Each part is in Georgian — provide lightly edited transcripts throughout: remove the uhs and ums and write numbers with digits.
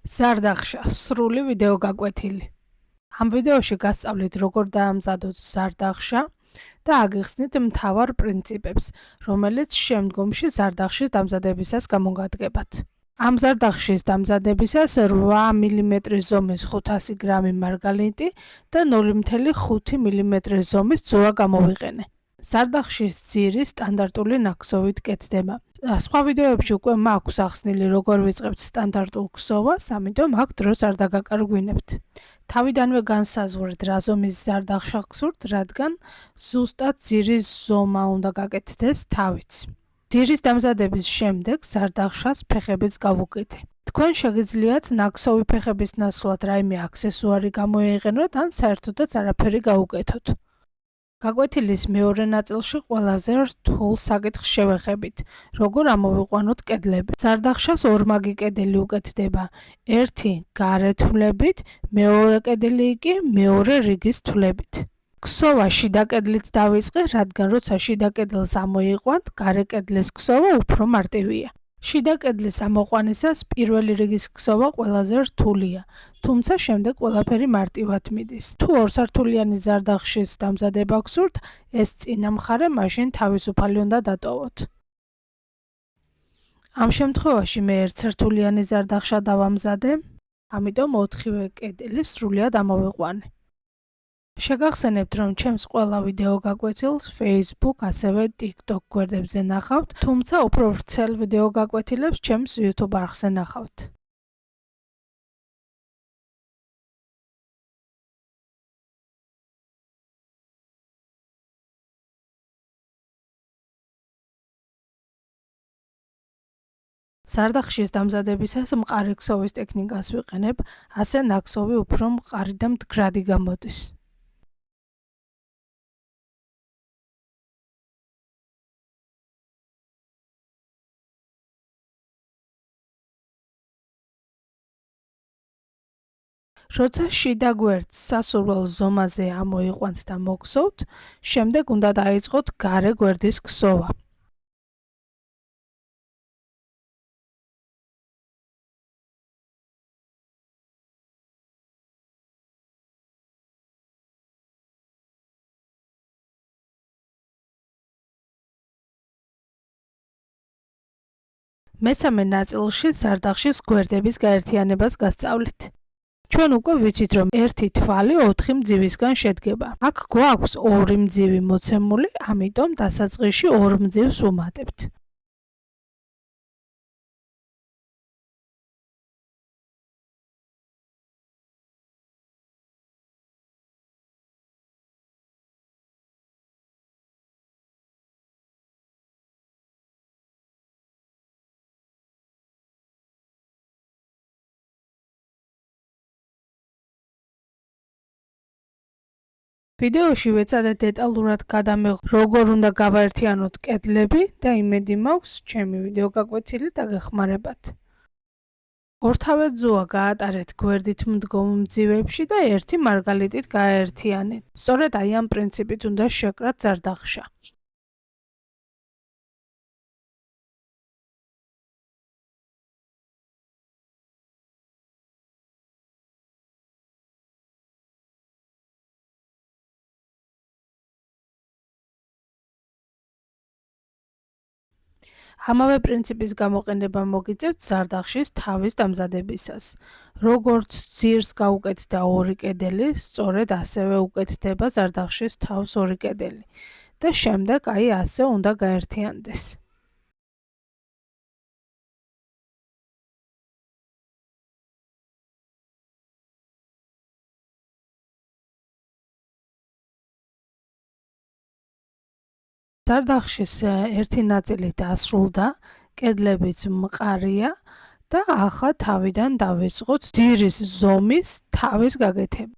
ზარდახშა სრული ვიდეო გაკვეთილი. ამ ვიდეოში გასწავლით როგორ დაამზადოთ ზარდახშა და აგიხსნით მთავარ პრინციპებს, რომელიც შემდგომში ზარდახშის დამზადებისას გამოგადგებათ. ამ ზარდახშის დამზადებისას 8 მმ ზომის 500 გრამი მარგალიტი და 0,5 მმ ზომის ძოა გამოვიყენე. ზარდახშის ძირი სტანდარტული ნაკსოვით კეთდება. სხვა ვიდეოებში უკვე მაქვს ახსნილი როგორ ვიწყებთ სტანდარტულ ქსოვას, ამიტომ აქ დროს არ დაგაკარგვინებთ. თავიდანვე განსაზღვრეთ რა ზომის ზარდახშა გსურთ, რადგან ზუსტად ძირის ზომა უნდა გაკეთდეს თავიც. ძირის დამზადების შემდეგ ზარდახშას ფეხებიც გავუკეთე. თქვენ შეგიძლიათ ნაკსოვი ფეხების ნაცვლად რაიმე აქსესუარი გამოიყენოთ ან საერთოდაც არაფერი გაუკეთოთ. გაკვეთილის მეორე ნაწილში ყველაზე რთულ საკითხს შევეხებით, როგორ ამოვიყვანოთ კედლები. ზარდახშას ორმაგი კედელი უკეთდება, ერთი გარე თვლებით, მეორე კედელი კი მეორე რიგის თვლებით. ქსოვა შიდა კედლით დავიწყე, რადგან როცა შიდა კედელს ამოიყვანთ, გარე კედლის ქსოვა უფრო მარტივია. შიდა კედლის ამოყვანისას პირველი რიგის ქსოვა ყველაზე რთულია, თუმცა შემდეგ ყველაფერი მარტივად მიდის. თუ ორსართულიანი ზარდახშის დამზადება გსურთ, ეს წინა მხარე მაშინ თავისუფალი უნდა დატოვოთ. ამ შემთხვევაში მე ერთსართულიანი ზარდახშა დავამზადე, ამიტომ 4-ვე კედელი სრულად ამოვიყვანე. შეგახსენებთ, რომ ჩემს ყველა ვიდეო გაკვეთილს Facebook, ასევე TikTok გვერდებზე ნახავთ, თუმცა უფრო ვრცელ ვიდეო გაკვეთილებს ჩემს YouTube არხზე ნახავთ. ზარდახშის დამზადებისას მყარი ქსოვის ტექნიკას ვიყენებ, ასე ნაკსოვი უფრო მყარი და მდგრადი გამოდის. როცა შიდა გვერდს სასურველ ზომაზე ამოიყვანთ და მოგსოვთ, შემდეგ უნდა დაიწყოთ გარე გვერდის ქსოვა. მესამე ნაწილში ზარდახშის გვერდების გაერთიანებას გასწავლით. ჩვენ უკვე ვიცით, რომ ერთი თვალი 4 მძივისგან შედგება. აქ გვაქვს 2 მძივი მოცემული, ამიტომ დასაწყისში 2 მძივს ვუმატებთ. ვიდეოში ვეცადეთ დეტალურად გადამეღო, როგორ უნდა გავაერთიანოთ კედლები და იმედი მაქვს, ჩემი ვიდეო გაკვეთილი დაგეხმარებათ. ორთავე ძოა გაატარეთ გვერდით მდგომ მძივებში და ერთი მარგალიტით გააერთიანეთ. სწორედ აი ამ პრინციპით უნდა შეკრათ ზარდახშა. ამავე პრინციპის გამოყენება მოგიწევთ ზარდახშის თავის დამზადებისას. როგორც ძირს გაუკეთდა 2 კედელი, სწორედ ასევე უკეთდება ზარდახშის თავს 2 კედელი და შემდეგ აი ასე უნდა გაერთიანდეს. ზარდახშის ერთი ნაწილი დასრულდა, კედლებიც მყარია და ახლა თავიდან დავიწყოთ ძირის ზომის თავის გაკეთება.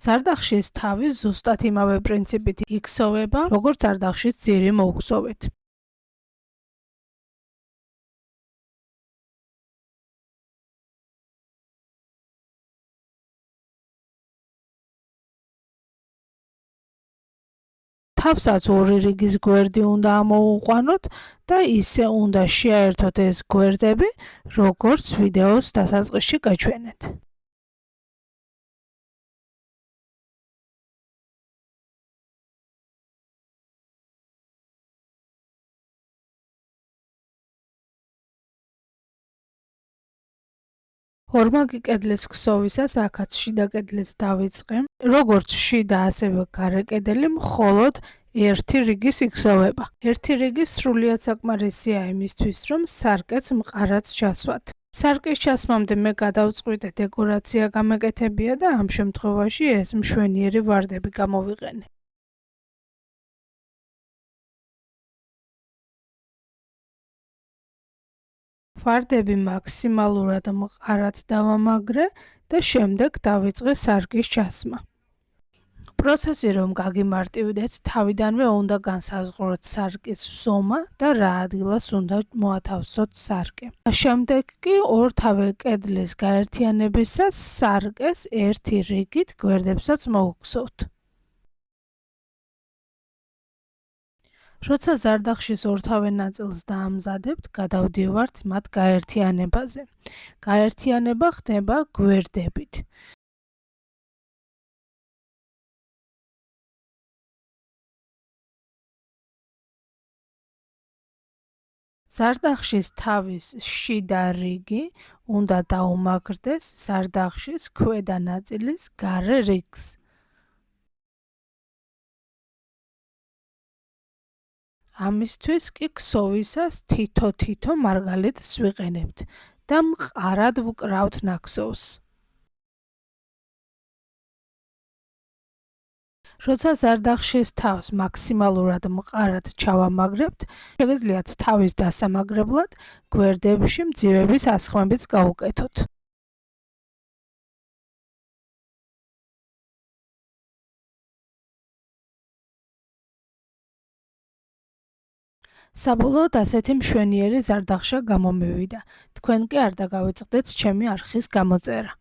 ზარდახშის თავი ზუსტად იმავე პრინციპით იქსოვება, როგორც ზარდახშის ძირი მოვგსოვეთ. თავსაც ორი რიგის გვერდი უნდა ამოუყვანოთ და ისე უნდა შეაერთოთ ეს გვერდები, როგორც ვიდეოს დასაწყისში გაჩვენეთ. ორმაგი კედლის ქსოვისას აქაც შიდა კედლით დავიწყე. როგორც შიდა, ასევე გარე კედელი მხოლოდ ერთი რიგის იქსოვება. ერთი რიგი სრულიად საკმარისია იმისთვის, რომ სარკეც მყარად ჩასვათ. სარკის ჩასმამდე მე გადავწყვიტე დეკორაცია გამეკეთებია და ამ შემთხვევაში ეს მშვენიერი ვარდები გამოვიყენე. ვარდები მაქსიმალურად მყარად დავამაგრე და შემდეგ დავიწყე სარკის ჩასმა. პროცესი რომ გაგიმარტივდეთ, თავიდანვე უნდა განსაზღვროთ სარკის ზომა და რა ადგილას უნდა მოათავსოთ სარკე. შემდეგ კი ორთავე კედლის გაერთიანებისას სარკეს ერთი რიგით გვერდებსაც მოვუგზავნოთ. როცა ზარდახშის ორთავე ნაწილს დაამზადებთ, გადავდივართ მათ გაერთიანებაზე. გაერთიანება ხდება გვერდებით. ზარდახშის თავის შიდა რიგი უნდა დაუმაგრდეს ზარდახშის ქვედა ნაწილის გარე რიგს. ამისთვის კი ქსოვისას თითო მარგალიტს ვიყენებთ და მყარად ვკრავთ ნაქსოვს. როცა ზარდახშის თავს მაქსიმალურად მყარად ჩავამაგრებთ, შეგიძლიათ თავის დასამაგრებლად გვერდებში მძივების ასხმებიც გავუკეთოთ. საბოლოოდ ასეთი მშვენიერი ზარდახშა გამომივიდა. თქვენ კი არ დაგავიწყდეთ ჩემი არხის გამოწერა.